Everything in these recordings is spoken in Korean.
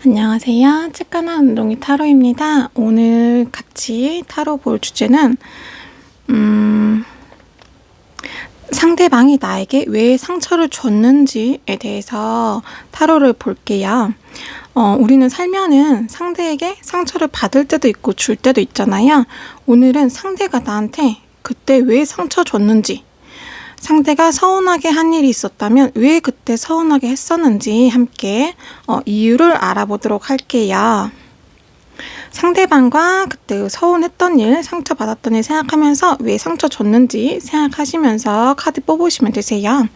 안녕하세요. 찌까나 운동이 타로입니다. 오늘 같이 타로 볼 주제는 상대방이 나에게 왜 상처를 줬는지에 대해서 타로를 볼게요. 우리는 살면은 상대에게 상처를 받을 때도 있고 줄 때도 있잖아요. 오늘은 상대가 나한테 그때 왜 상처 줬는지, 상대가 서운하게 한 일이 있었다면 왜 그때 서운하게 했었는지 함께 이유를 알아보도록 할게요. 상대방과 그때 서운했던 일, 상처받았던 일 생각하면서 왜 상처 줬는지 생각하시면서 카드 뽑으시면 되세요.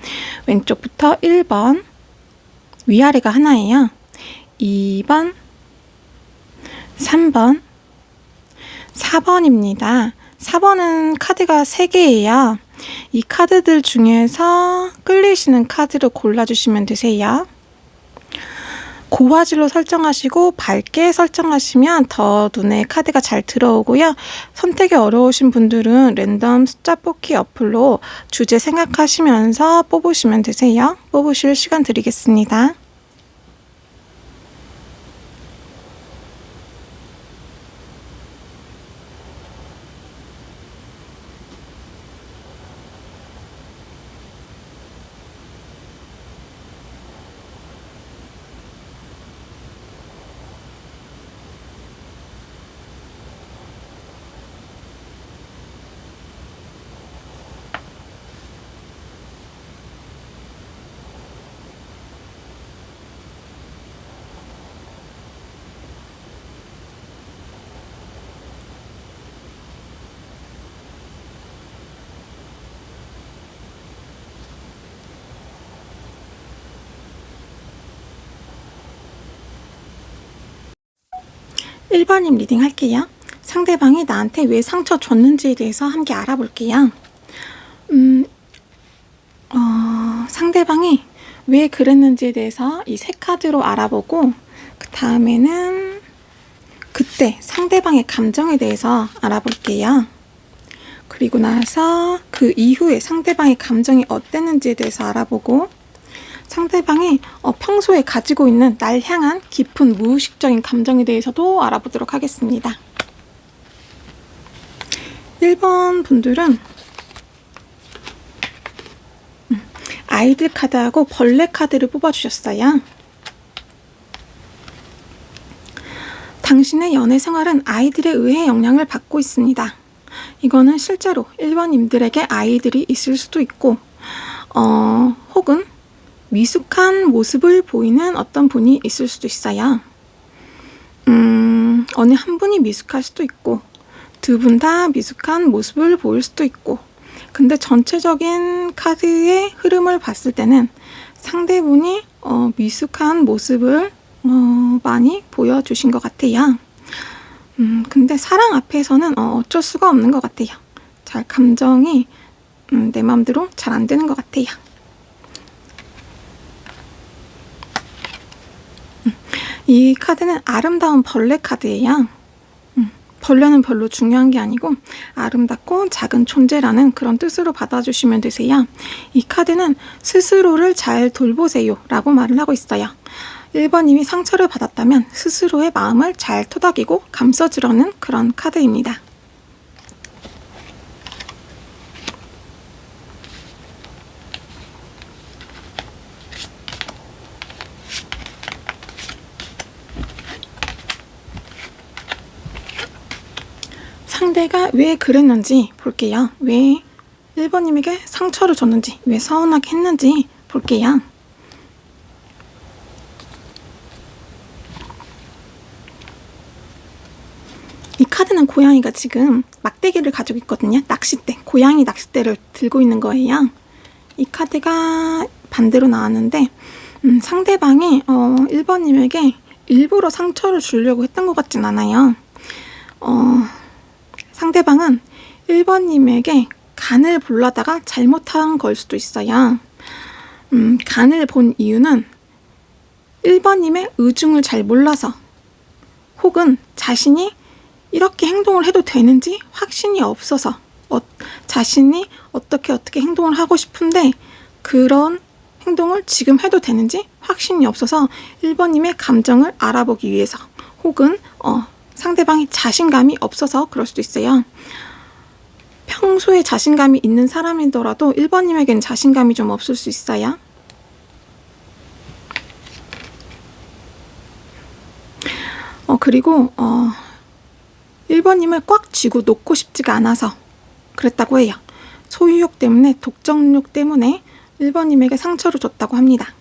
왼쪽부터 1번, 위아래가 하나예요. 2번, 3번, 4번입니다. 4번은 카드가 3개예요. 이 카드들 중에서 끌리시는 카드를 골라주시면 되세요. 고화질로 설정하시고 밝게 설정하시면 더 눈에 카드가 잘 들어오고요. 선택이 어려우신 분들은 랜덤 숫자 뽑기 어플로 주제 생각하시면서 뽑으시면 되세요. 뽑으실 시간 드리겠습니다. 1번님 리딩 할게요. 상대방이 나한테 왜 상처 줬는지에 대해서 함께 알아볼게요. 상대방이 왜 그랬는지에 대해서 이 세 카드로 알아보고 그 다음에는 그때 상대방의 감정에 대해서 알아볼게요. 그리고 나서 그 이후에 상대방의 감정이 어땠는지에 대해서 알아보고 상대방이 평소에 가지고 있는 날 향한 깊은 무의식적인 감정에 대해서도 알아보도록 하겠습니다. 1번 분들은 아이들 카드하고 벌레 카드를 뽑아주셨어요. 당신의 연애 생활은 아이들에 의해 영향을 받고 있습니다. 이거는 실제로 1번님들에게 아이들이 있을 수도 있고 혹은 미숙한 모습을 보이는 어떤 분이 있을 수도 있어요. 어느 한 분이 미숙할 수도 있고 두 분 다 미숙한 모습을 보일 수도 있고, 근데 전체적인 카드의 흐름을 봤을 때는 상대분이 미숙한 모습을 많이 보여주신 것 같아요. 근데 사랑 앞에서는 어쩔 수가 없는 것 같아요. 잘 감정이 내 마음대로 잘 안 되는 것 같아요. 이 카드는 아름다운 벌레 카드예요. 벌레는 별로 중요한 게 아니고 아름답고 작은 존재라는 그런 뜻으로 받아주시면 되세요. 이 카드는 스스로를 잘 돌보세요 라고 말을 하고 있어요. 1번님이 상처를 받았다면 스스로의 마음을 잘 토닥이고 감싸주려는 그런 카드입니다. 상대가 왜 그랬는지 볼게요. 왜 1번님에게 상처를 줬는지, 왜 서운하게 했는지 볼게요. 이 카드는 고양이가 지금 막대기를 가지고 있거든요. 낚싯대, 고양이 낚싯대를 들고 있는 거예요. 이 카드가 반대로 나왔는데 상대방이 1번님에게 일부러 상처를 주려고 했던 것 같진 않아요. 상대방은 1번님에게 간을 보려다가 잘못한 걸 수도 있어요. 간을 본 이유는 1번님의 의중을 잘 몰라서, 혹은 자신이 이렇게 행동을 해도 되는지 확신이 없어서 자신이 어떻게 행동을 하고 싶은데 그런 행동을 지금 해도 되는지 확신이 없어서 1번님의 감정을 알아보기 위해서, 혹은 상대방이 자신감이 없어서 그럴 수도 있어요. 평소에 자신감이 있는 사람이더라도 1번님에겐 자신감이 좀 없을 수 있어요. 그리고 1번님을 꽉 쥐고 놓고 싶지가 않아서 그랬다고 해요. 소유욕 때문에, 독점욕 때문에 1번님에게 상처를 줬다고 합니다.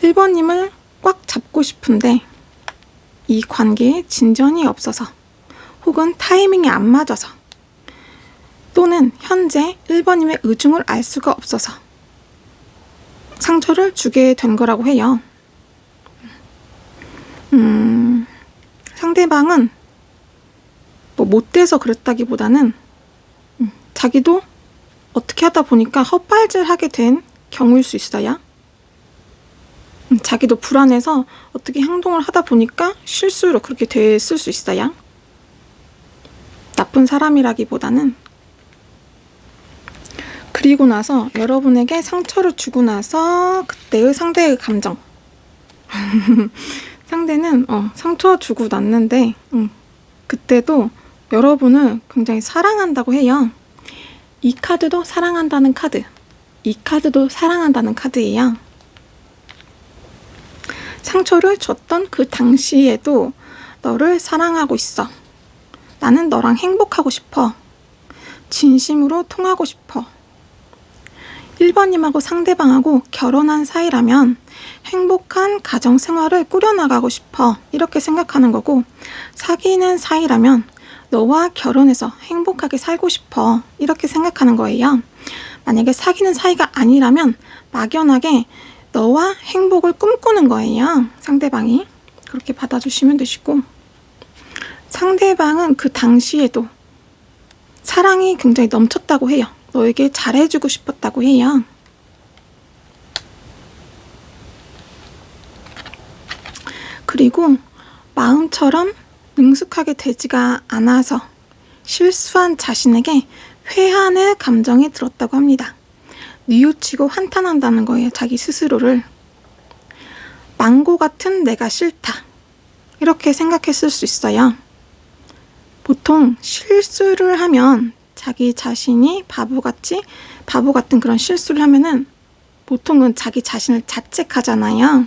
1번님을 꽉 잡고 싶은데 이 관계에 진전이 없어서, 혹은 타이밍이 안 맞아서, 또는 현재 1번님의 의중을 알 수가 없어서 상처를 주게 된 거라고 해요. 상대방은 못돼서 그랬다기보다는 자기도 어떻게 하다 보니까 헛발질하게 된 경우일 수 있어요. 자기도 불안해서 어떻게 행동을 하다 보니까 실수로 그렇게 됐을 수 있어요. 나쁜 사람이라기보다는. 그리고 나서 여러분에게 상처를 주고 나서 그때의 상대의 감정 상대는 상처 주고 났는데 그때도 여러분을 굉장히 사랑한다고 해요. 이 카드도 사랑한다는 카드, 이 카드도 사랑한다는 카드예요. 상처를 줬던 그 당시에도 너를 사랑하고 있어. 나는 너랑 행복하고 싶어. 진심으로 통하고 싶어. 1번님하고 상대방하고 결혼한 사이라면 행복한 가정 생활을 꾸려나가고 싶어. 이렇게 생각하는 거고, 사귀는 사이라면 너와 결혼해서 행복하게 살고 싶어. 이렇게 생각하는 거예요. 만약에 사귀는 사이가 아니라면 막연하게 너와 행복을 꿈꾸는 거예요. 상대방이. 그렇게 받아주시면 되시고, 상대방은 그 당시에도 사랑이 굉장히 넘쳤다고 해요. 너에게 잘해주고 싶었다고 해요. 그리고 마음처럼 능숙하게 되지가 않아서 실수한 자신에게 회한의 감정이 들었다고 합니다. 뉘우치고 한탄한다는 거예요. 자기 스스로를. 망고 같은 내가 싫다. 이렇게 생각했을 수 있어요. 보통 실수를 하면 자기 자신이 바보 같은 그런 실수를 하면은 보통은 자기 자신을 자책하잖아요.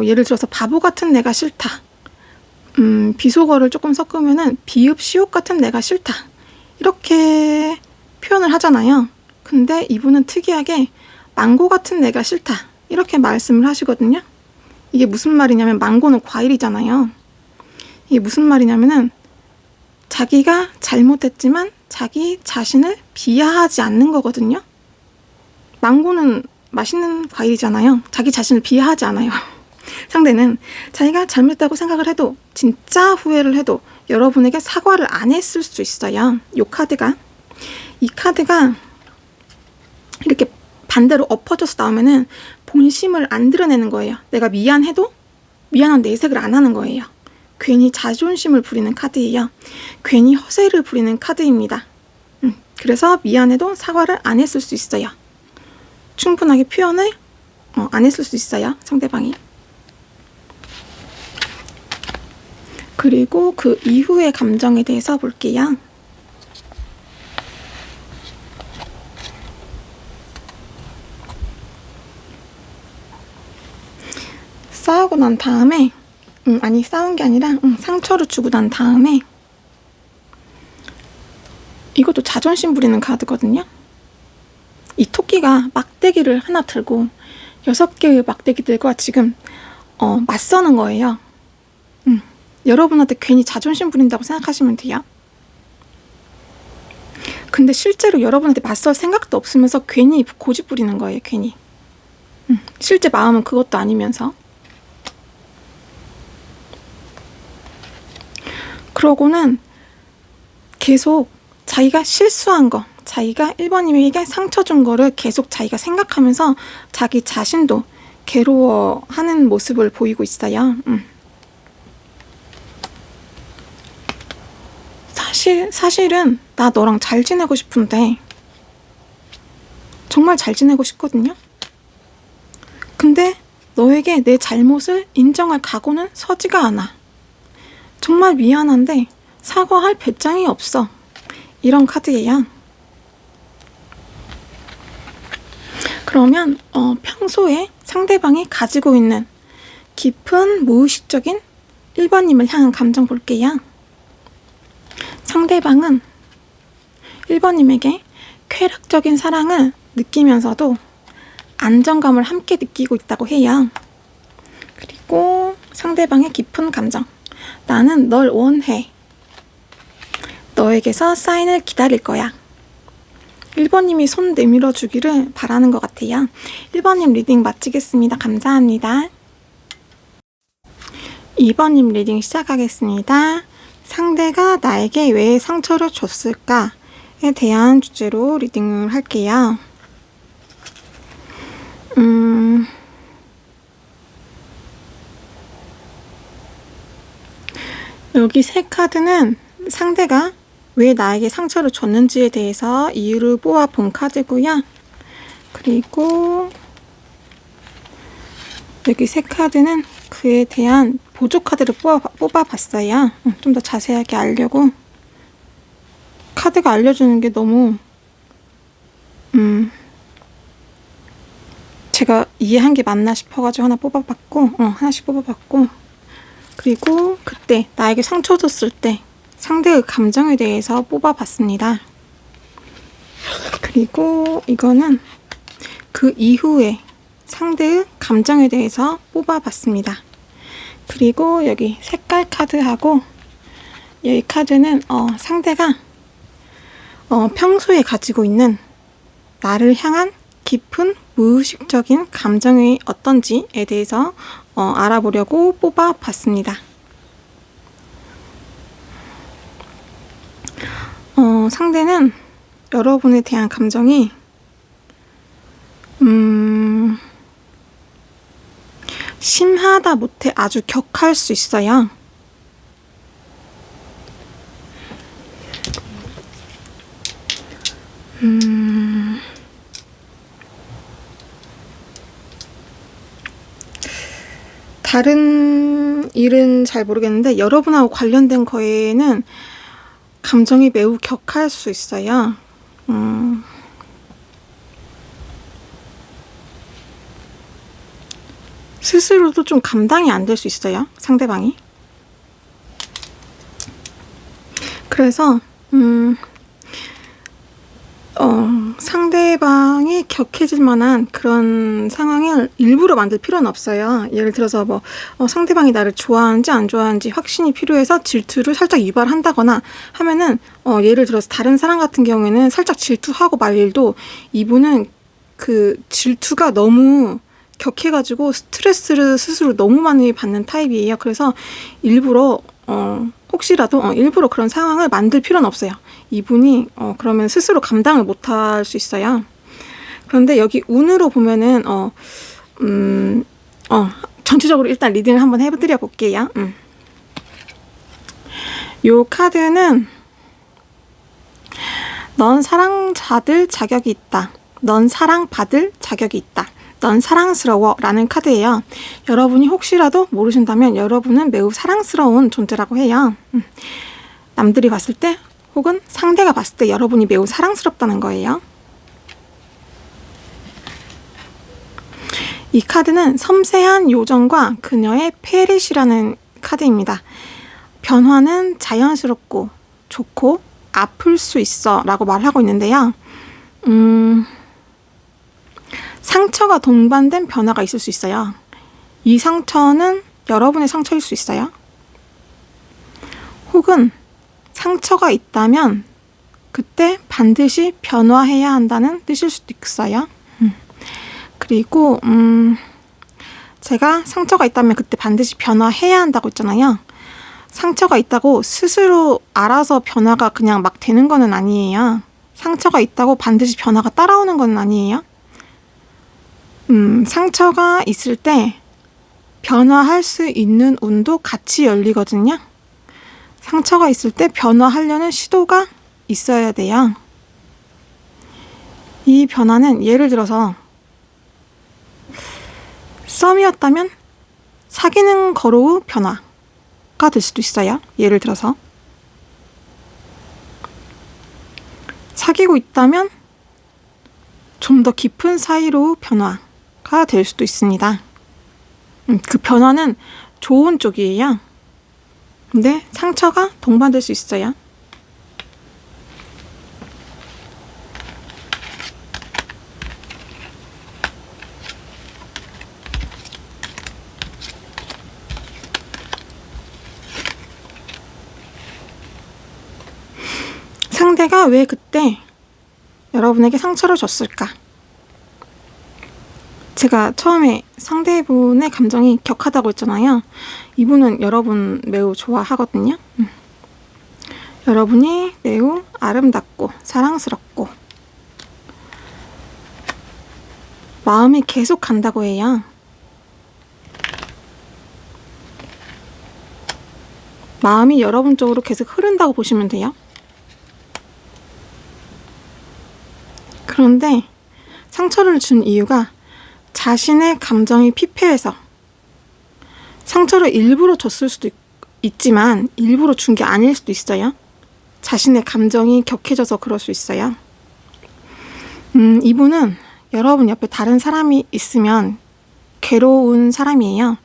예를 들어서 바보 같은 내가 싫다. 비속어를 조금 섞으면은 비읍 시옷 같은 내가 싫다. 이렇게 표현을 하잖아요. 근데 이분은 특이하게 망고 같은 내가 싫다. 이렇게 말씀을 하시거든요. 이게 무슨 말이냐면, 망고는 과일이잖아요. 이게 무슨 말이냐면은 자기가 잘못했지만 자기 자신을 비하하지 않는 거거든요. 망고는 맛있는 과일이잖아요. 자기 자신을 비하하지 않아요. 상대는 자기가 잘못했다고 생각을 해도, 진짜 후회를 해도 여러분에게 사과를 안 했을 수 있어요. 이 카드가. 이 카드가 이렇게 반대로 엎어져서 나오면은 본심을 안 드러내는 거예요. 내가 미안해도 미안한 내색을 안 하는 거예요. 괜히 자존심을 부리는 카드예요. 괜히 허세를 부리는 카드입니다. 그래서 미안해도 사과를 안 했을 수 있어요. 충분하게 표현을 안 했을 수 있어요. 상대방이. 그리고 그 이후의 감정에 대해서 볼게요. 싸우고 난 다음에 싸운 게 아니라 상처를 주고 난 다음에, 이것도 자존심 부리는 카드거든요. 이 토끼가 막대기를 하나 들고 6개의 막대기들과 지금 맞서는 거예요. 여러분한테 괜히 자존심 부린다고 생각하시면 돼요. 근데 실제로 여러분한테 맞설 생각도 없으면서 괜히 고집 부리는 거예요. 괜히. 실제 마음은 그것도 아니면서. 그러고는 계속 자기가 실수한 거, 자기가 1번님에게 상처 준 거를 계속 자기가 생각하면서 자기 자신도 괴로워하는 모습을 보이고 있어요. 사실은 나 너랑 잘 지내고 싶은데 정말 잘 지내고 싶거든요. 근데 너에게 내 잘못을 인정할 각오는 서지가 않아. 정말 미안한데 사과할 배짱이 없어. 이런 카드예요. 그러면 평소에 상대방이 가지고 있는 깊은 무의식적인 1번님을 향한 감정 볼게요. 상대방은 1번님에게 쾌락적인 사랑을 느끼면서도 안정감을 함께 느끼고 있다고 해요. 그리고 상대방의 깊은 감정. 나는 널 원해. 너에게서 사인을 기다릴 거야. 1번님이 손 내밀어 주기를 바라는 것 같아요. 1번님 리딩 마치겠습니다. 감사합니다. 2번님 리딩 시작하겠습니다. 상대가 나에게 왜 상처를 줬을까에 대한 주제로 리딩을 할게요. 여기 세 카드는 상대가 왜 나에게 상처를 줬는지에 대해서 이유를 뽑아 본 카드고요. 그리고 여기 세 카드는 그에 대한 보조 카드를 뽑아 봤어요. 좀 더 자세하게 알려고. 카드가 알려주는 게 너무 제가 이해한 게 맞나 싶어가지고 하나씩 뽑아봤고, 그리고 그때 나에게 상처 줬을 때 상대의 감정에 대해서 뽑아봤습니다. 그리고 이거는 그 이후에 상대의 감정에 대해서 뽑아봤습니다. 그리고 여기 색깔 카드하고 여기 카드는 상대가 평소에 가지고 있는 나를 향한 깊은 무의식적인 감정이 어떤지에 대해서 알아보려고 뽑아봤습니다. 상대는 여러분에 대한 감정이 심하다 못해 아주 격할 수 있어요. 다른 일은 잘 모르겠는데 여러분하고 관련된 거에는 감정이 매우 격할 수 있어요. 스스로도 좀 감당이 안 될 수 있어요, 상대방이. 그래서 상대방이 격해질 만한 그런 상황을 일부러 만들 필요는 없어요. 예를 들어서 상대방이 나를 좋아하는지 안 좋아하는지 확신이 필요해서 질투를 살짝 유발한다거나 하면은 예를 들어서 다른 사람 같은 경우에는 살짝 질투하고 말 일도 이분은 그 질투가 너무 격해가지고 스트레스를 스스로 너무 많이 받는 타입이에요. 그래서 일부러 혹시라도 일부러 그런 상황을 만들 필요는 없어요. 이분이 그러면 스스로 감당을 못할 수 있어요. 그런데 여기 운으로 보면은 전체적으로 일단 리딩을 한번 해드려 볼게요. 요 카드는 넌 사랑받을 자격이 있다. 넌 사랑받을 자격이 있다. 넌 사랑스러워 라는 카드예요. 여러분이 혹시라도 모르신다면 여러분은 매우 사랑스러운 존재라고 해요. 남들이 봤을 때 혹은 상대가 봤을 때 여러분이 매우 사랑스럽다는 거예요. 이 카드는 섬세한 요정과 그녀의 페릿이라는 카드입니다. 변화는 자연스럽고 좋고 아플 수 있어 라고 말하고 있는데요. 상처가 동반된 변화가 있을 수 있어요. 이 상처는 여러분의 상처일 수 있어요. 혹은 상처가 있다면 그때 반드시 변화해야 한다는 뜻일 수도 있어요. 그리고 제가 상처가 있다면 그때 반드시 변화해야 한다고 했잖아요. 상처가 있다고 스스로 알아서 변화가 그냥 막 되는 거는 아니에요. 상처가 있다고 반드시 변화가 따라오는 건 아니에요. 상처가 있을 때 변화할 수 있는 운도 같이 열리거든요. 상처가 있을 때 변화하려는 시도가 있어야 돼요. 이 변화는 예를 들어서 썸이었다면 사귀는 거로 변화가 될 수도 있어요. 예를 들어서 사귀고 있다면 좀 더 깊은 사이로 변화가 될 수도 있습니다. 그 변화는 좋은 쪽이에요. 근데 상처가 동반될 수 있어요. 상대가 왜 그때 여러분에게 상처를 줬을까? 제가 처음에 상대분의 감정이 격하다고 했잖아요. 이분은 여러분 매우 좋아하거든요. 여러분이 매우 아름답고 사랑스럽고 마음이 계속 간다고 해요. 마음이 여러분 쪽으로 계속 흐른다고 보시면 돼요. 그런데 상처를 준 이유가 자신의 감정이 피폐해서 상처를 일부러 줬을 수도 있지만 일부러 준 게 아닐 수도 있어요. 자신의 감정이 격해져서 그럴 수 있어요. 이분은 여러분 옆에 다른 사람이 있으면 괴로운 사람이에요.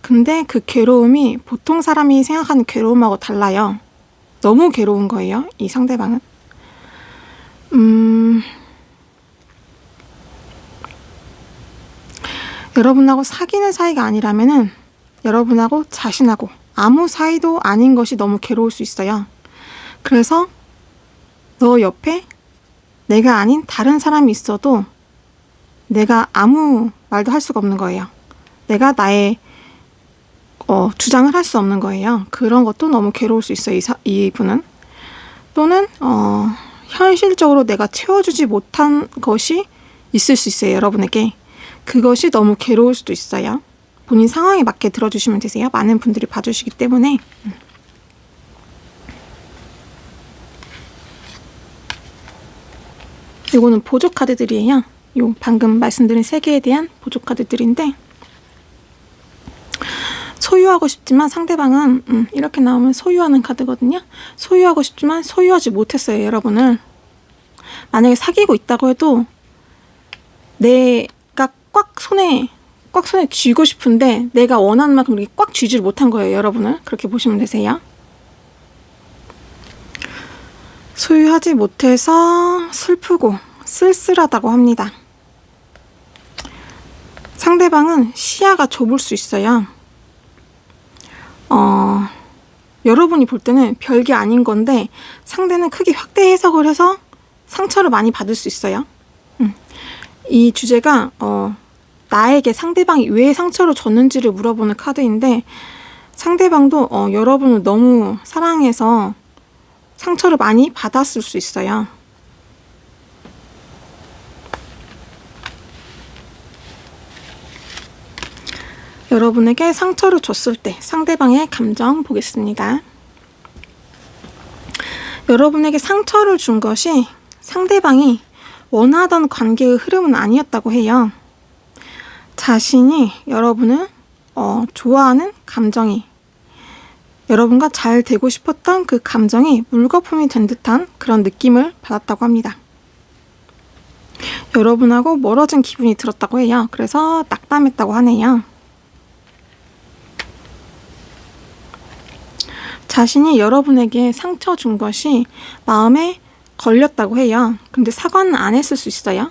근데 그 괴로움이 보통 사람이 생각하는 괴로움하고 달라요. 너무 괴로운 거예요, 이 상대방은. 여러분하고 사귀는 사이가 아니라면은 여러분하고 자신하고 아무 사이도 아닌 것이 너무 괴로울 수 있어요. 그래서 너 옆에 내가 아닌 다른 사람이 있어도 내가 아무 말도 할 수가 없는 거예요. 내가 나의 주장을 할 수 없는 거예요. 그런 것도 너무 괴로울 수 있어요, 이분은. 또는 현실적으로 내가 채워주지 못한 것이 있을 수 있어요, 여러분에게. 그것이 너무 괴로울 수도 있어요. 본인 상황에 맞게 들어주시면 되세요. 많은 분들이 봐주시기 때문에. 이거는 보조 카드들이에요. 요 방금 말씀드린 3개에 대한 보조 카드들인데 소유하고 싶지만 상대방은 이렇게 나오면 소유하는 카드거든요. 소유하고 싶지만 소유하지 못했어요, 여러분을. 만약에 사귀고 있다고 해도 내가 꽉 손에 쥐고 싶은데 내가 원하는 만큼 이렇게 꽉 쥐지를 못한 거예요, 여러분을. 그렇게 보시면 되세요. 소유하지 못해서 슬프고 쓸쓸하다고 합니다. 상대방은 시야가 좁을 수 있어요. 여러분이 볼 때는 별게 아닌 건데 상대는 크게 확대 해석을 해서 상처를 많이 받을 수 있어요. 이 주제가 나에게 상대방이 왜 상처를 줬는지를 물어보는 카드인데 상대방도 여러분을 너무 사랑해서 상처를 많이 받았을 수 있어요. 여러분에게 상처를 줬을 때 상대방의 감정 보겠습니다. 여러분에게 상처를 준 것이 상대방이 원하던 관계의 흐름은 아니었다고 해요. 자신이 여러분을 좋아하는 감정이 여러분과 잘 되고 싶었던 그 감정이 물거품이 된 듯한 그런 느낌을 받았다고 합니다. 여러분하고 멀어진 기분이 들었다고 해요. 그래서 낙담했다고 하네요. 자신이 여러분에게 상처 준 것이 마음에 걸렸다고 해요. 근데 사과는 안 했을 수 있어요.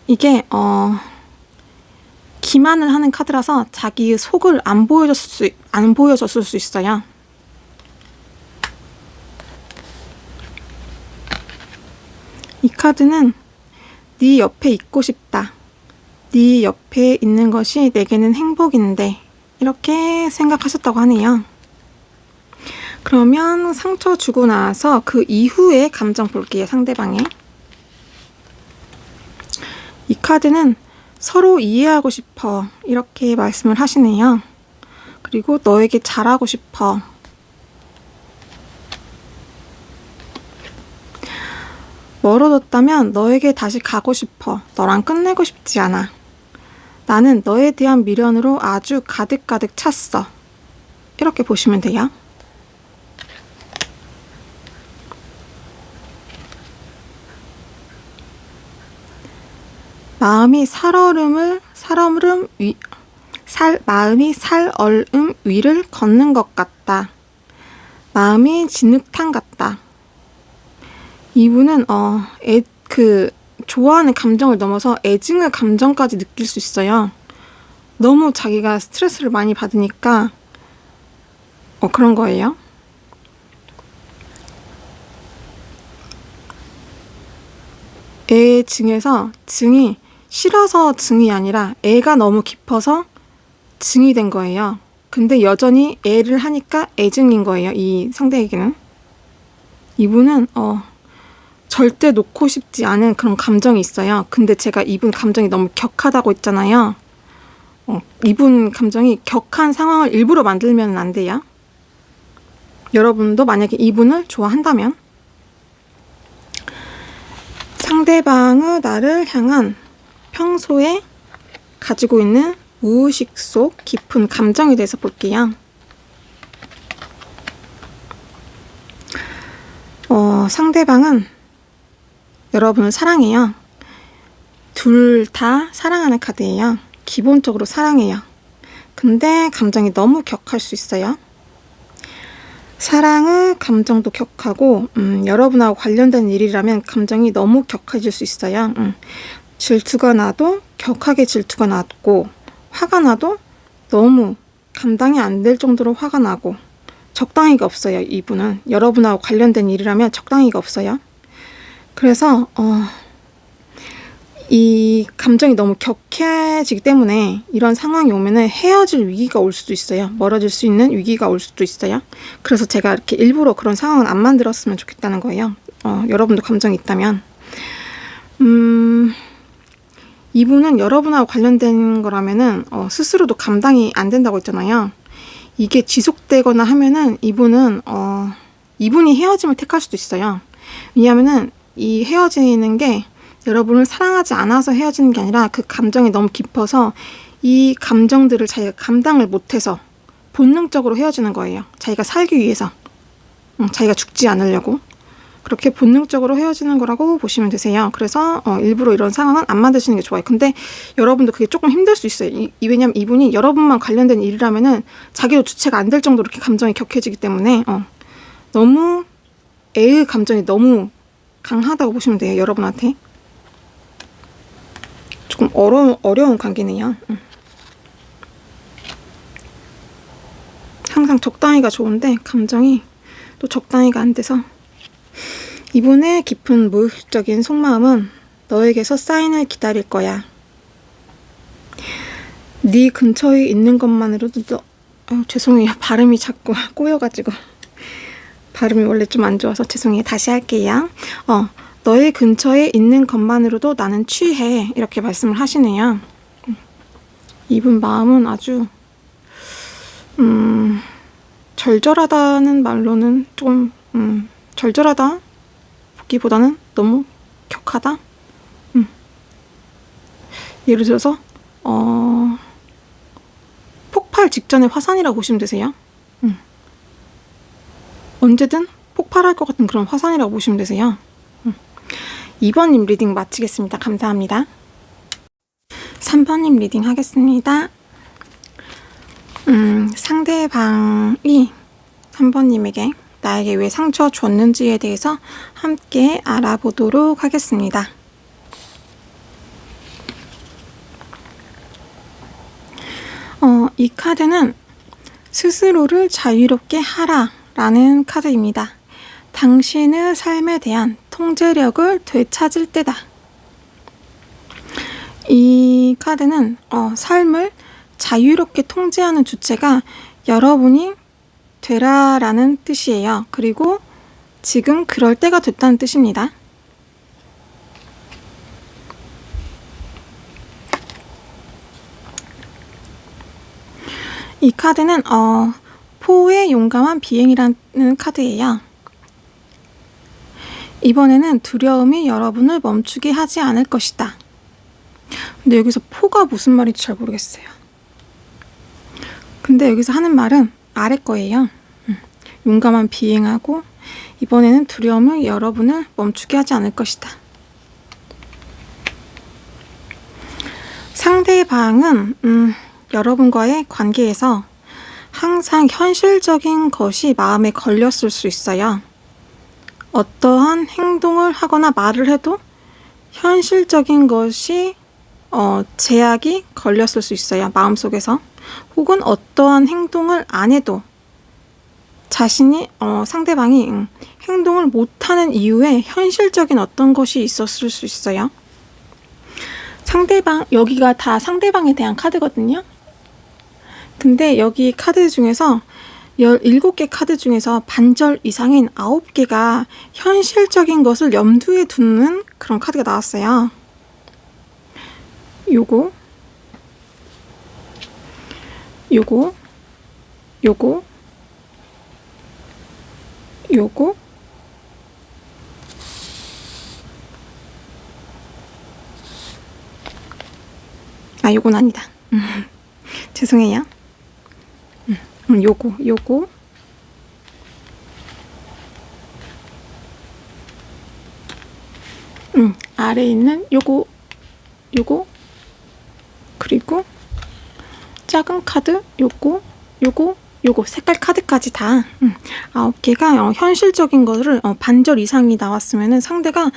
이게 기만을 하는 카드라서 자기의 속을 안 보여줬을 수 있어요. 이 카드는 네 옆에 있고 싶다. 네 옆에 있는 것이 내게는 행복인데 이렇게 생각하셨다고 하네요. 그러면 상처 주고 나서 그 이후의 감정 볼게요, 상대방의. 이 카드는 서로 이해하고 싶어 이렇게 말씀을 하시네요. 그리고 너에게 잘하고 싶어. 멀어졌다면 너에게 다시 가고 싶어. 너랑 끝내고 싶지 않아. 나는 너에 대한 미련으로 아주 가득가득 찼어. 이렇게 보시면 돼요. 마음이 살얼음 위를 걷는 것 같다. 마음이 진흙탕 같다. 이분은 좋아하는 감정을 넘어서 애증의 감정까지 느낄 수 있어요. 너무 자기가 스트레스를 많이 받으니까 그런 거예요. 애증에서 증이 싫어서 증이 아니라 애가 너무 깊어서 증이 된 거예요. 근데 여전히 애를 하니까 애증인 거예요. 이 상대에게는. 이분은 절대 놓고 싶지 않은 그런 감정이 있어요. 근데 제가 이분 감정이 너무 격하다고 했잖아요. 이분 감정이 격한 상황을 일부러 만들면 안 돼요. 여러분도 만약에 이분을 좋아한다면 상대방의 나를 향한 평소에 가지고 있는 무의식 속 깊은 감정에 대해서 볼게요. 상대방은 여러분을 사랑해요. 둘 다 사랑하는 카드예요. 기본적으로 사랑해요. 근데 감정이 너무 격할 수 있어요. 사랑의 감정도 격하고 여러분하고 관련된 일이라면 감정이 너무 격해질 수 있어요. 질투가 나도 격하게 질투가 나고 화가 나도 너무 감당이 안 될 정도로 화가 나고 적당히가 없어요. 이분은 여러분하고 관련된 일이라면 적당히가 없어요. 그래서 이 감정이 너무 격해지기 때문에 이런 상황이 오면은 헤어질 위기가 올 수도 있어요. 멀어질 수 있는 위기가 올 수도 있어요. 그래서 제가 이렇게 일부러 그런 상황은 안 만들었으면 좋겠다는 거예요. 여러분도 감정이 있다면. 이분은 여러분하고 관련된 거라면은 스스로도 감당이 안 된다고 했잖아요. 이게 지속되거나 하면은 이분이 헤어짐을 택할 수도 있어요. 왜냐하면은 이 헤어지는 게 여러분을 사랑하지 않아서 헤어지는 게 아니라 그 감정이 너무 깊어서 이 감정들을 자기가 감당을 못해서 본능적으로 헤어지는 거예요. 자기가 살기 위해서. 자기가 죽지 않으려고. 그렇게 본능적으로 헤어지는 거라고 보시면 되세요. 그래서 일부러 이런 상황은 안 만드시는 게 좋아요. 근데 여러분도 그게 조금 힘들 수 있어요. 왜냐면 이분이 여러분만 관련된 일이라면은 자기도 주체가 안 될 정도로 이렇게 감정이 격해지기 때문에 너무 애의 감정이 너무 강하다고 보시면 돼요. 여러분한테. 조금 어려운 관계네요. 항상 적당히가 좋은데 감정이 또 적당히가 안 돼서 이분의 깊은 무의식적인 속마음은 너에게서 사인을 기다릴 거야. 네 근처에 있는 것만으로도 죄송해요. 발음이 자꾸 꼬여가지고 발음이 원래 좀 안 좋아서 죄송해요. 다시 할게요. 너의 근처에 있는 것만으로도 나는 취해. 이렇게 말씀을 하시네요. 이분 마음은 아주 절절하다는 말로는 좀 절절하다 보기보다는 너무 격하다. 예를 들어서 폭발 직전의 화산이라고 보시면 되세요. 언제든 폭발할 것 같은 그런 화산이라고 보시면 되세요. 2번님 리딩 마치겠습니다. 감사합니다. 3번님 리딩 하겠습니다. 상대방이 3번님에게 나에게 왜 상처 줬는지에 대해서 함께 알아보도록 하겠습니다. 이 카드는 스스로를 자유롭게 하라 라는 카드입니다. 당신의 삶에 대한 통제력을 되찾을 때다. 이 카드는 삶을 자유롭게 통제하는 주체가 여러분이 되라라는 뜻이에요. 그리고 지금 그럴 때가 됐다는 뜻입니다. 이 카드는 포의 용감한 비행이라는 카드예요. 이번에는 두려움이 여러분을 멈추게 하지 않을 것이다. 근데 여기서 포가 무슨 말인지 잘 모르겠어요. 근데 여기서 하는 말은 아래 거예요. 용감한 비행하고 이번에는 두려움이 여러분을 멈추게 하지 않을 것이다. 상대방은 여러분과의 관계에서 항상 현실적인 것이 마음에 걸렸을 수 있어요. 어떠한 행동을 하거나 말을 해도 현실적인 것이 제약이 걸렸을 수 있어요. 마음속에서. 혹은 어떠한 행동을 안 해도 자신이 상대방이 행동을 못하는 이유에 현실적인 어떤 것이 있었을 수 있어요. 여기가 다 상대방에 대한 카드거든요. 근데 여기 카드 중에서 17개 카드 중에서 반절 이상인 9개가 현실적인 것을 염두에 두는 그런 카드가 나왔어요. 요거 요건 아니다. 죄송해요. 요거 아래에 있는 요거 그리고 작은 카드 요거 색깔 카드까지 다 9개가 현실적인 거를 반절 이상이 나왔으면은 상대가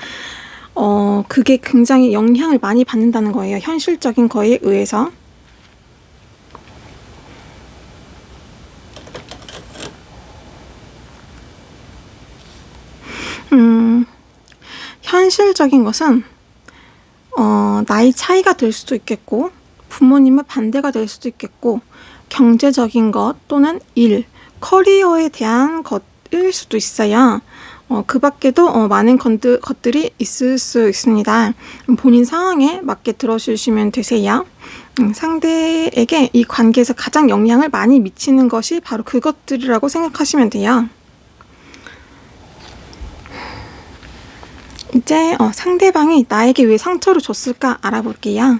그게 굉장히 영향을 많이 받는다는 거예요. 현실적인 거에 의해서. 현실적인 것은 나이 차이가 될 수도 있겠고 부모님의 반대가 될 수도 있겠고 경제적인 것 또는 일, 커리어에 대한 것일 수도 있어요. 그 밖에도 많은 것들이 있을 수 있습니다. 본인 상황에 맞게 들어주시면 되세요. 상대에게 이 관계에서 가장 영향을 많이 미치는 것이 바로 그것들이라고 생각하시면 돼요. 이제 상대방이 나에게 왜 상처를 줬을까 알아볼게요.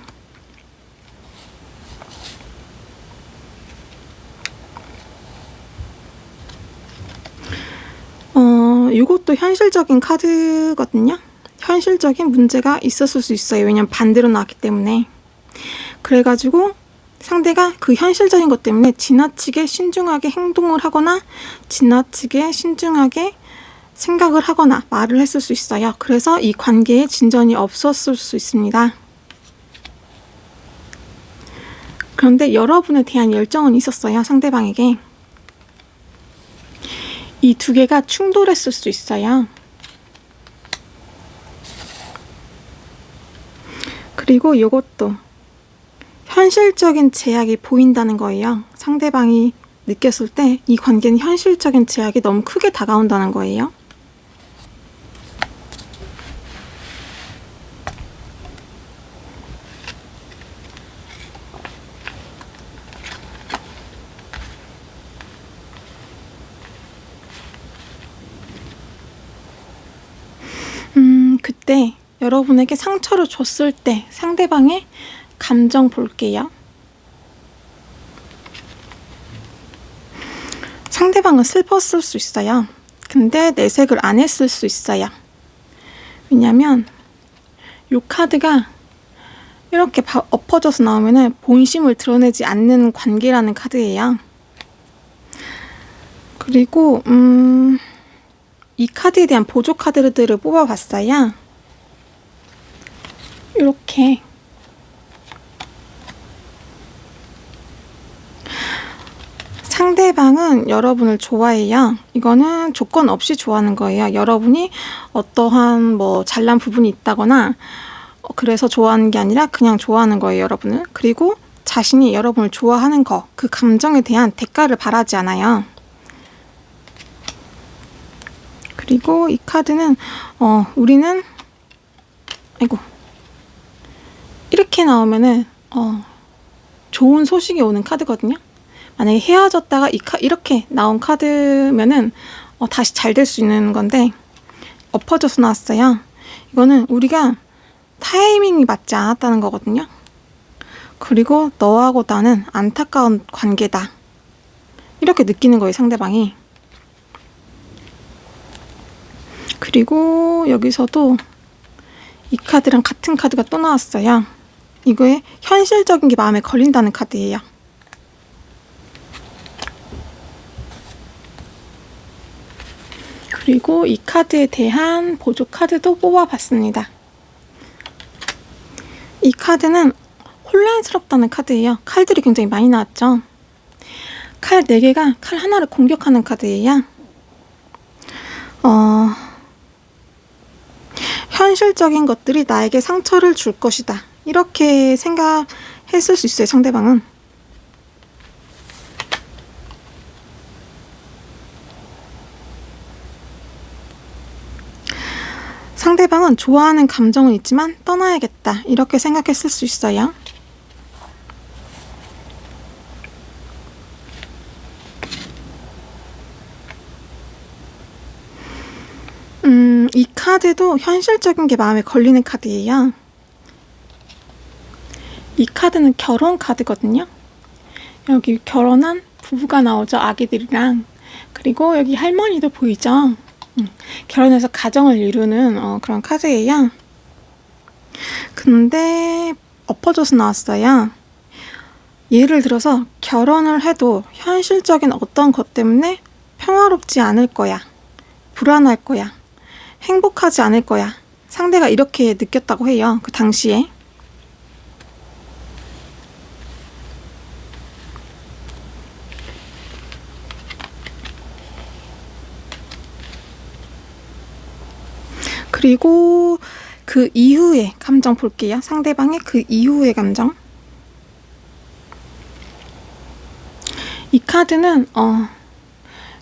이것도 현실적인 카드거든요. 현실적인 문제가 있었을 수 있어요. 왜냐면 반대로 나왔기 때문에. 그래가지고 상대가 그 현실적인 것 때문에 지나치게 신중하게 행동을 하거나 지나치게 신중하게 생각을 하거나 말을 했을 수 있어요. 그래서 이 관계에 진전이 없었을 수 있습니다. 그런데 여러분에 대한 열정은 있었어요. 상대방에게. 이 두 개가 충돌했을 수 있어요. 그리고 이것도 현실적인 제약이 보인다는 거예요. 상대방이 느꼈을 때 이 관계는 현실적인 제약이 너무 크게 다가온다는 거예요. 그때 여러분에게 상처를 줬을 때 상대방의 감정 볼게요. 상대방은 슬펐을 수 있어요. 근데 내색을 안 했을 수 있어요. 왜냐면 이 카드가 이렇게 엎어져서 나오면은 본심을 드러내지 않는 관계라는 카드예요. 그리고 이 카드에 대한 보조 카드들을 뽑아봤어요. 이렇게 상대방은 여러분을 좋아해요. 이거는 조건 없이 좋아하는 거예요. 여러분이 어떠한 잘난 부분이 있다거나 그래서 좋아하는 게 아니라 그냥 좋아하는 거예요. 여러분을. 그리고 자신이 여러분을 좋아하는 거, 그 감정에 대한 대가를 바라지 않아요. 그리고 이 카드는 우리는 이렇게 나오면은 좋은 소식이 오는 카드거든요. 만약에 헤어졌다가 이렇게 나온 카드면은 다시 잘 될 수 있는 건데 엎어져서 나왔어요. 이거는 우리가 타이밍이 맞지 않았다는 거거든요. 그리고 너하고 나는 안타까운 관계다. 이렇게 느끼는 거예요, 상대방이. 그리고 여기서도 이 카드랑 같은 카드가 또 나왔어요. 이거에 현실적인 게 마음에 걸린다는 카드예요. 그리고 이 카드에 대한 보조 카드도 뽑아봤습니다. 이 카드는 혼란스럽다는 카드예요. 칼들이 굉장히 많이 나왔죠. 칼 4개가 칼 하나를 공격하는 카드예요. 현실적인 것들이 나에게 상처를 줄 것이다. 이렇게 생각했을 수 있어요, 상대방은. 상대방은 좋아하는 감정은 있지만 떠나야겠다. 이렇게 생각했을 수 있어요. 이 카드도 현실적인 게 마음에 걸리는 카드예요. 이 카드는 결혼 카드거든요. 여기 결혼한 부부가 나오죠. 아기들이랑. 그리고 여기 할머니도 보이죠. 결혼해서 가정을 이루는 그런 카드예요. 근데 엎어져서 나왔어요. 예를 들어서 결혼을 해도 현실적인 어떤 것 때문에 평화롭지 않을 거야. 불안할 거야. 행복하지 않을 거야. 상대가 이렇게 느꼈다고 해요. 그 당시에. 그리고 그 이후의 감정 볼게요. 상대방의 그 이후의 감정. 이 카드는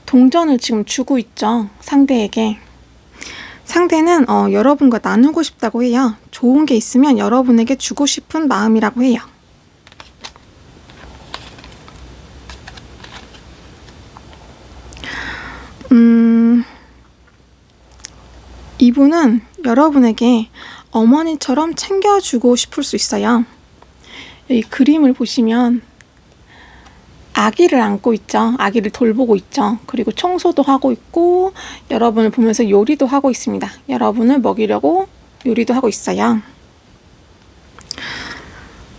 동전을 지금 주고 있죠. 상대에게. 상대는 여러분과 나누고 싶다고 해요. 좋은 게 있으면 여러분에게 주고 싶은 마음이라고 해요. 이분은 여러분에게 어머니처럼 챙겨주고 싶을 수 있어요. 이 그림을 보시면 아기를 안고 있죠. 아기를 돌보고 있죠. 그리고 청소도 하고 있고 여러분을 보면서 요리도 하고 있습니다. 여러분을 먹이려고 요리도 하고 있어요.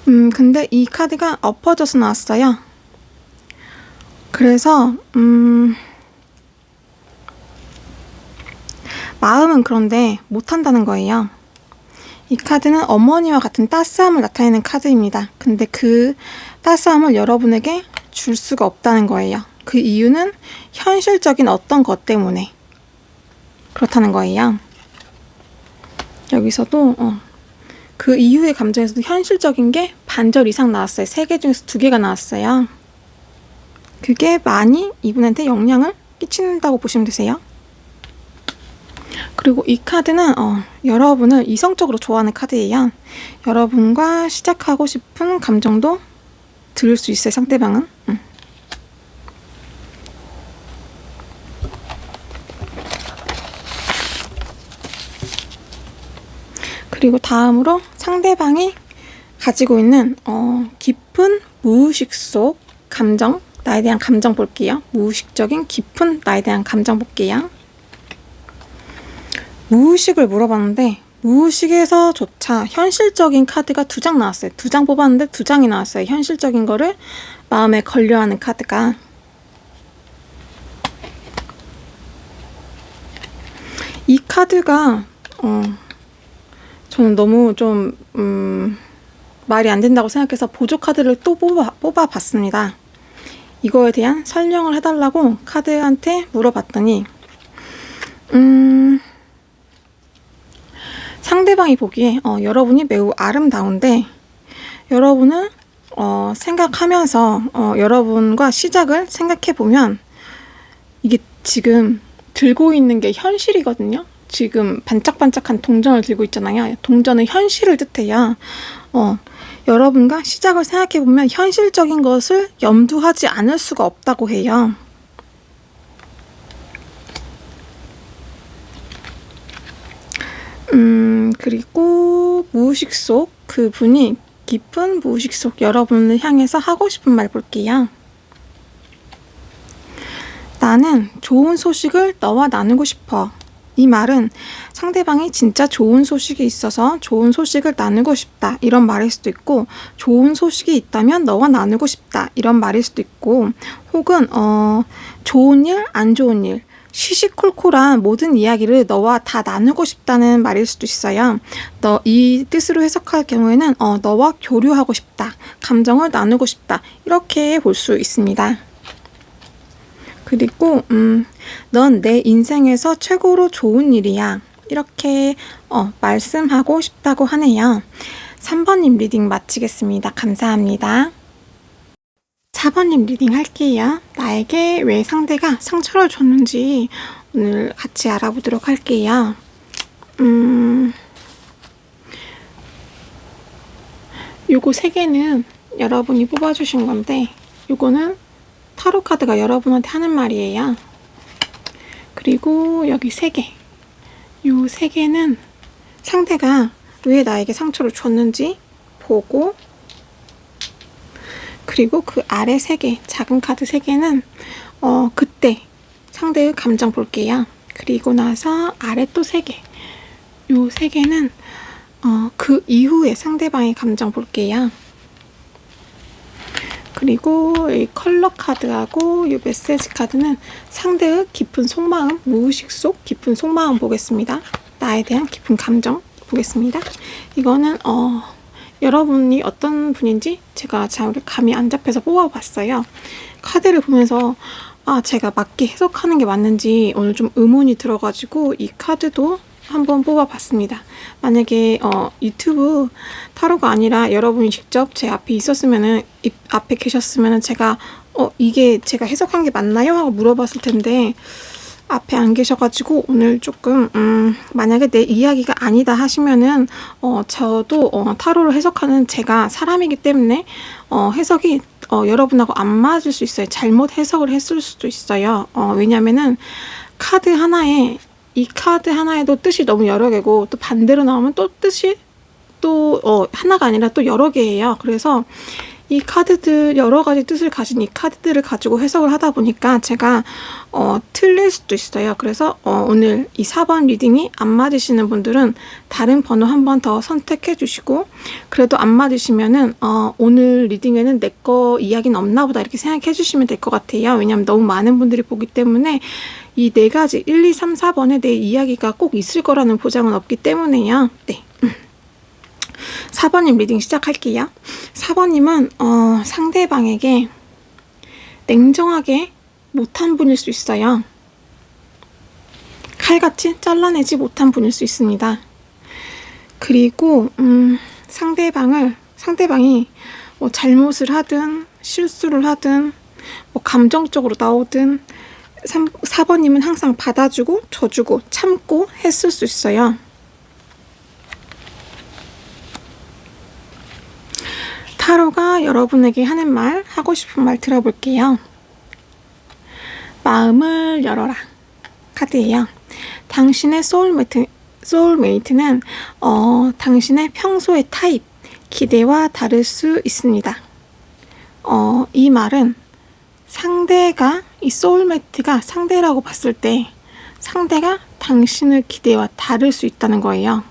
근데 이 카드가 엎어져서 나왔어요. 그래서 마음은 그런데 못한다는 거예요. 이 카드는 어머니와 같은 따스함을 나타내는 카드입니다. 근데 그 따스함을 여러분에게 줄 수가 없다는 거예요. 그 이유는 현실적인 어떤 것 때문에 그렇다는 거예요. 여기서도 그 이후의 감정에서도 현실적인 게 반절 이상 나왔어요. 3개 중에서 2개가 나왔어요. 그게 많이 이분한테 영향을 끼친다고 보시면 되세요. 그리고 이 카드는 여러분을 이성적으로 좋아하는 카드예요. 여러분과 시작하고 싶은 감정도 들을 수 있어요, 상대방은. 그리고 다음으로 상대방이 가지고 있는 깊은 무의식 속 감정, 나에 대한 감정 볼게요. 무의식적인 깊은 나에 대한 감정 볼게요. 무의식을 물어봤는데 무의식에서조차 현실적인 카드가 2장 나왔어요. 2장 뽑았는데 2장이 나왔어요. 현실적인 거를 마음에 걸려하는 카드가. 이 카드가 저는 너무 좀 말이 안 된다고 생각해서 보조 카드를 또 뽑아봤습니다. 이거에 대한 설명을 해달라고 카드한테 물어봤더니 상대방이 보기에 여러분이 매우 아름다운데 여러분을 생각하면서 여러분과 시작을 생각해보면 이게 지금 들고 있는 게 현실이거든요. 지금 반짝반짝한 동전을 들고 있잖아요. 동전은 현실을 뜻해요. 여러분과 시작을 생각해보면 현실적인 것을 염두하지 않을 수가 없다고 해요. 그리고 무의식 속 그분이 깊은 무의식 속 여러분을 향해서 하고 싶은 말 볼게요. 나는 좋은 소식을 너와 나누고 싶어. 이 말은 상대방이 진짜 좋은 소식이 있어서 좋은 소식을 나누고 싶다 이런 말일 수도 있고, 좋은 소식이 있다면 너와 나누고 싶다 이런 말일 수도 있고, 혹은 좋은 일, 안 좋은 일, 시시콜콜한 모든 이야기를 너와 다 나누고 싶다는 말일 수도 있어요. 이 뜻으로 해석할 경우에는 너와 교류하고 싶다, 감정을 나누고 싶다 이렇게 볼 수 있습니다. 그리고 넌 내 인생에서 최고로 좋은 일이야 이렇게 말씀하고 싶다고 하네요. 3번님 리딩 마치겠습니다. 감사합니다. 4번님 리딩 할게요. 나에게 왜 상대가 상처를 줬는지 오늘 같이 알아보도록 할게요. 요거 3개는 여러분이 뽑아주신 건데, 요거는 타로 카드가 여러분한테 하는 말이에요. 그리고 여기 3개, 요 3개는 상대가 왜 나에게 상처를 줬는지 보고, 그리고 그 아래 3개, 작은 카드 3개는 그때 상대의 감정 볼게요. 그리고 나서 아래 또 3개, 요 3개는 그 이후에 상대방의 감정 볼게요. 그리고 이 컬러 카드하고 이 메시지 카드는 상대의 깊은 속마음, 무의식 속 깊은 속마음 보겠습니다. 나에 대한 깊은 감정 보겠습니다. 이거는 여러분이 어떤 분인지 제가 잘 감이 안 잡혀서 뽑아봤어요. 카드를 보면서 제가 맞게 해석하는 게 맞는지 오늘 좀 의문이 들어가지고 이 카드도 한번 뽑아봤습니다. 만약에 유튜브 타로가 아니라 여러분이 직접 제 앞에 있었으면은, 앞에 계셨으면은 제가 이게 제가 해석한 게 맞나요? 하고 물어봤을 텐데, 앞에 안 계셔가지고 오늘 조금 만약에 내 이야기가 아니다 하시면은 저도 타로를 해석하는 제가 사람이기 때문에 해석이 여러분하고 안 맞을 수 있어요. 잘못 해석을 했을 수도 있어요. 왜냐면은 이 카드 하나에도 뜻이 너무 여러 개고, 또 반대로 나오면 또 뜻이 또 하나가 아니라 또 여러 개예요. 그래서 이 카드들, 여러 가지 뜻을 가진 이 카드들을 가지고 해석을 하다 보니까 제가 틀릴 수도 있어요. 그래서 오늘 이 4번 리딩이 안 맞으시는 분들은 다른 번호 한 번 더 선택해 주시고, 그래도 안 맞으시면은 오늘 리딩에는 내 거 이야기는 없나 보다 이렇게 생각해 주시면 될 것 같아요. 왜냐면 너무 많은 분들이 보기 때문에 이 4가지 1, 2, 3, 4번에 내 이야기가 꼭 있을 거라는 보장은 없기 때문에요. 네. 4번님 리딩 시작할게요. 4번님은 상대방에게 냉정하게 못한 분일 수 있어요. 칼같이 잘라내지 못한 분일 수 있습니다. 그리고 상대방이 뭐 잘못을 하든 실수를 하든 뭐 감정적으로 나오든 4번님은 항상 받아주고 져주고 참고 했을 수 있어요. 타로가 여러분에게 하는 말, 하고 싶은 말 들어볼게요. 마음을 열어라 카드예요. 당신의 소울메이트는 당신의 평소의 타입, 기대와 다를 수 있습니다. 이 말은 이 소울메이트가 상대라고 봤을 때 상대가 당신의 기대와 다를 수 있다는 거예요.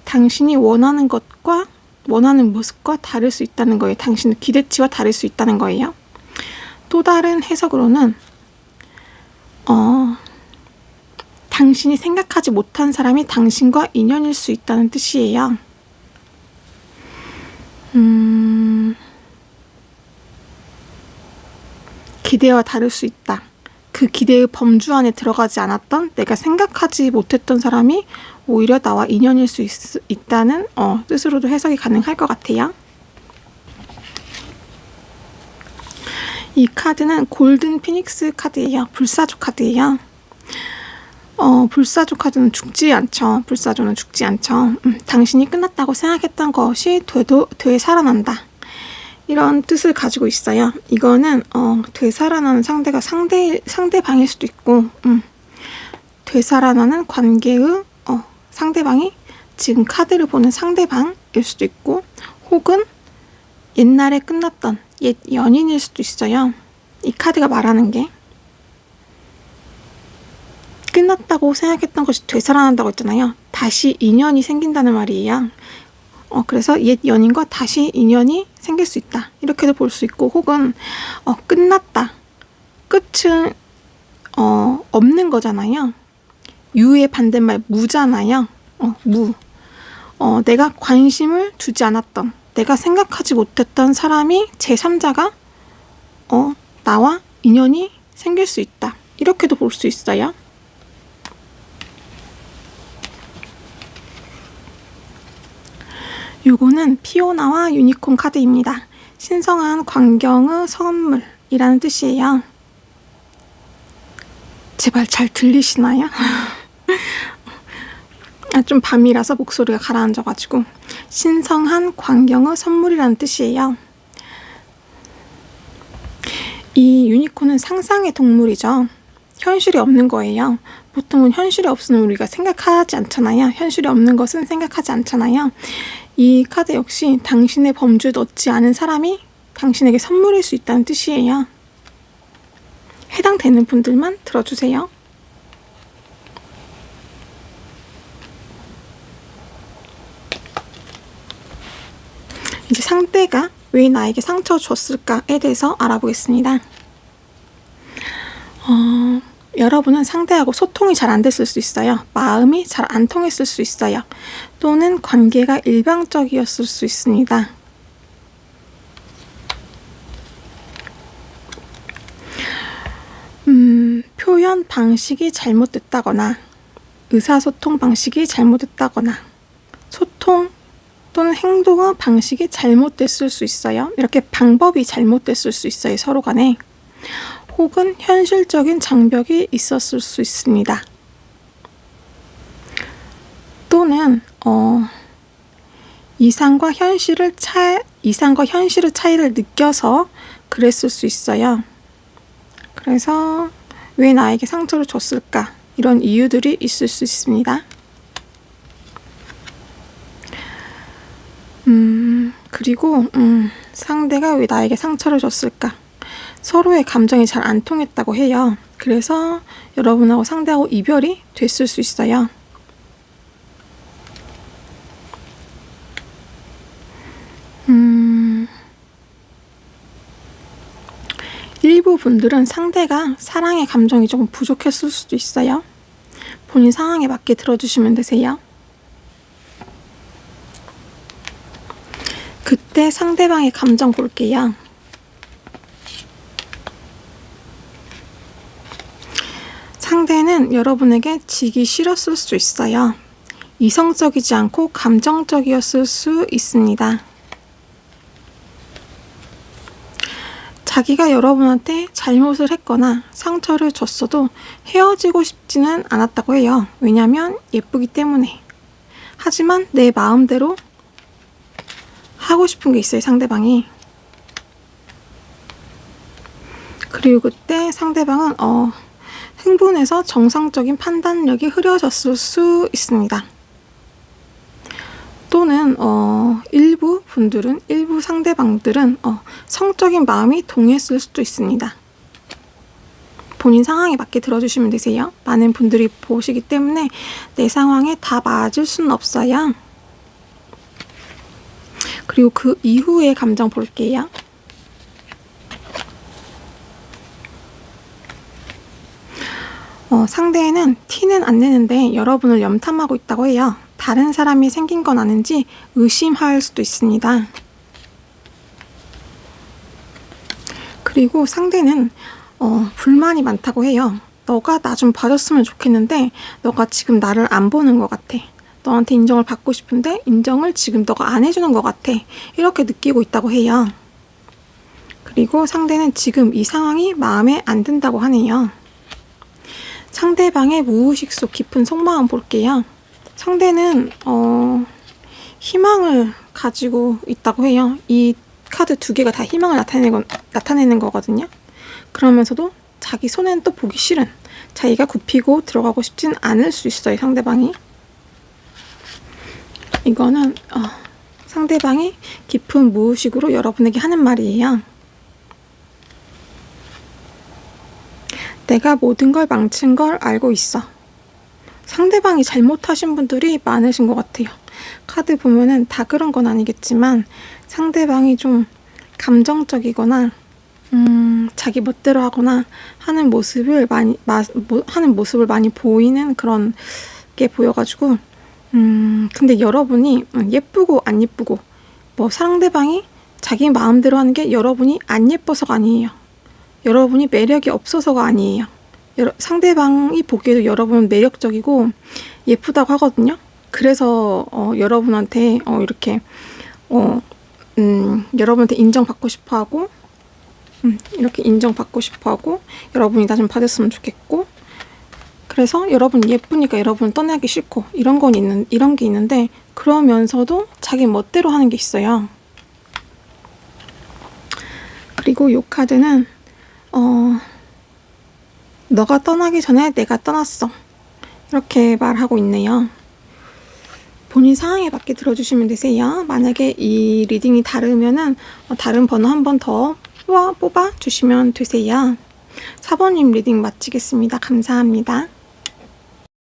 당신이 원하는 것과 원하는 모습과 다를 수 있다는 거예요. 당신의 기대치와 다를 수 있다는 거예요. 또 다른 해석으로는 당신이 생각하지 못한 사람이 당신과 인연일 수 있다는 뜻이에요. 기대와 다를 수 있다. 그 기대의 범주 안에 들어가지 않았던, 내가 생각하지 못했던 사람이 오히려 나와 인연일 수 있다는 뜻으로도 해석이 가능할 것 같아요. 이 카드는 골든 피닉스 카드예요. 불사조 카드예요. 불사조 카드는 죽지 않죠. 불사조는 죽지 않죠. 당신이 끝났다고 생각했던 것이 되살아난다. 이런 뜻을 가지고 있어요. 이거는 되살아나는 상대가 상대방일 수도 있고, 되살아나는 관계의 상대방이 지금 카드를 보는 상대방일 수도 있고, 혹은 옛날에 끝났던 옛 연인일 수도 있어요. 이 카드가 말하는 게 끝났다고 생각했던 것이 되살아난다고 했잖아요. 다시 인연이 생긴다는 말이에요. 그래서 옛 연인과 다시 인연이 생길 수 있다, 이렇게도 볼 수 있고, 혹은 끝났다, 끝은 없는 거잖아요. 유의 반대말 무잖아요. 무. 내가 관심을 두지 않았던, 내가 생각하지 못했던 사람이 제3자가 나와 인연이 생길 수 있다, 이렇게도 볼 수 있어요. 요거는 피오나와 유니콘 카드입니다. 신성한 광경의 선물이라는 뜻이에요. 제발 잘 들리시나요? 좀 밤이라서 목소리가 가라앉아가지고. 신성한 광경의 선물이라는 뜻이에요. 이 유니콘은 상상의 동물이죠. 현실이 없는 거예요. 보통은 현실이 없으면 우리가 생각하지 않잖아요. 현실이 없는 것은 생각하지 않잖아요. 이 카드 역시 당신의 범주에 넣지 않은 사람이 당신에게 선물일 수 있다는 뜻이에요. 해당되는 분들만 들어주세요. 이제 상대가 왜 나에게 상처 줬을까에 대해서 알아보겠습니다. 여러분은 상대하고 소통이 잘 안 됐을 수 있어요. 마음이 잘 안 통했을 수 있어요. 또는 관계가 일방적이었을 수 있습니다. 표현 방식이 잘못됐다거나, 의사소통 방식이 잘못됐다거나, 소통 또는 행동의 방식이 잘못됐을 수 있어요. 이렇게 방법이 잘못됐을 수 있어요, 서로 간에. 혹은 현실적인 장벽이 있었을 수 있습니다. 또는 이상과 현실의 차이를 느껴서 그랬을 수 있어요. 그래서 왜 나에게 상처를 줬을까? 이런 이유들이 있을 수 있습니다. 그리고 상대가 왜 나에게 상처를 줬을까? 서로의 감정이 잘 안 통했다고 해요. 그래서 여러분하고 상대하고 이별이 됐을 수 있어요. 일부 분들은 상대가 사랑의 감정이 조금 부족했을 수도 있어요. 본인 상황에 맞게 들어주시면 되세요. 그때 상대방의 감정 볼게요. 상대는 여러분에게 지기 싫었을 수 있어요. 이성적이지 않고 감정적이었을 수 있습니다. 자기가 여러분한테 잘못을 했거나 상처를 줬어도 헤어지고 싶지는 않았다고 해요. 왜냐면 예쁘기 때문에. 하지만 내 마음대로 하고 싶은 게 있어요, 상대방이. 그리고 그때 상대방은 흥분해서 정상적인 판단력이 흐려졌을 수 있습니다. 또는 일부 상대방들은 성적인 마음이 동했을 수도 있습니다. 본인 상황에 맞게 들어주시면 되세요. 많은 분들이 보시기 때문에 내 상황에 다 맞을 수는 없어요. 그리고 그 이후의 감정 볼게요. 상대는 티는 안 내는데 여러분을 염탐하고 있다고 해요. 다른 사람이 생긴 건 아는지 의심할 수도 있습니다. 그리고 상대는 불만이 많다고 해요. 너가 나 좀 봐줬으면 좋겠는데 너가 지금 나를 안 보는 것 같아. 너한테 인정을 받고 싶은데 인정을 지금 너가 안 해주는 것 같아. 이렇게 느끼고 있다고 해요. 그리고 상대는 지금 이 상황이 마음에 안 든다고 하네요. 상대방의 무의식 속 깊은 속마음 볼게요. 상대는 희망을 가지고 있다고 해요. 이 카드 두 개가 다 희망을 나타내는 거거든요. 그러면서도 자기 손엔 또 보기 싫은, 자기가 굽히고 들어가고 싶진 않을 수 있어요, 상대방이. 이거는 상대방이 깊은 무의식으로 여러분에게 하는 말이에요. 내가 모든 걸 망친 걸 알고 있어. 상대방이 잘못하신 분들이 많으신 것 같아요. 카드 보면은 다 그런 건 아니겠지만 상대방이 좀 감정적이거나 자기 멋대로 하거나 하는 모습을 많이 보이는 그런 게 보여가지고 근데 여러분이 예쁘고 안 예쁘고 뭐 상대방이 자기 마음대로 하는 게 여러분이 안 예뻐서가 아니에요. 여러분이 매력이 없어서가 아니에요. 상대방이 보기에도 여러분은 매력적이고 예쁘다고 하거든요. 그래서 여러분한테 이렇게 여러분한테 인정받고 싶어하고 이렇게 인정받고 싶어하고 여러분이 나 좀 받았으면 좋겠고 그래서 여러분 예쁘니까 여러분 떠나기 싫고 이런 게 있는데 그러면서도 자기 멋대로 하는 게 있어요. 그리고 이 카드는 너가 떠나기 전에 내가 떠났어. 이렇게 말하고 있네요. 본인 상황에 맞게 들어주시면 되세요. 만약에 이 리딩이 다르면은 다른 번호 한 번 더 뽑아 주시면 되세요. 4번님 리딩 마치겠습니다. 감사합니다.